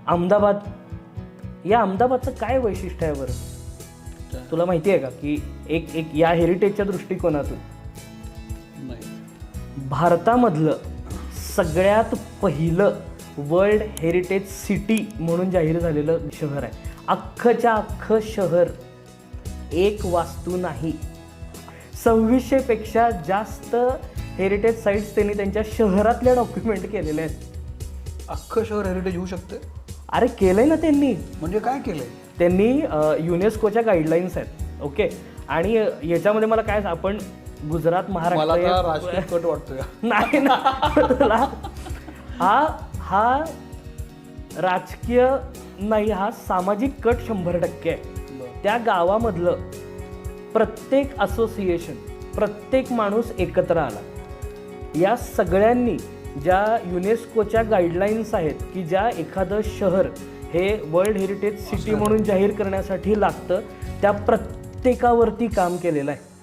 अहमदाबाद, या अहमदाबादचं काय वैशिष्ट्य आहे बरं तुला माहिती आहे का? की एक एक या हेरिटेजच्या दृष्टिकोनातून भारतामधलं सगळ्यात पहिलं वर्ल्ड हेरिटेज सिटी म्हणून जाहीर झालेलं शहर आहे. अख्खच्या अख्खं शहर, एक वास्तू नाही, 2600 पेक्षा जास्त हेरिटेज साईट्स त्यांनी त्यांच्या शहरातल्या डॉक्युमेंट केलेल्या आहेत. अख्खं शहर हेरिटेज होऊ शकते? अरे केलंय ना त्यांनी. म्हणजे काय केलंय त्यांनी? युनेस्कोच्या गाईडलाईन्स आहेत. ओके. आणि याच्यामध्ये मला काय, आपण गुजरात, महाराष्ट्र राजकीय कट वाटतोय नाही ना तुला, हा राजकीय नाही, हा सामाजिक कट 100% आहे. त्या गावामधलं प्रत्येक असोसिएशन, प्रत्येक माणूस एकत्र आला. या सगळ्यांनी ज्या युनेस्कोच्या गाईडलाईन्स आहेत की ज्या एखादं शहर हे वर्ल्ड हेरिटेज सिटी म्हणून जाहीर करण्यासाठी लागतं, त्या प्रत्येकावरती काम केलेलं आहे.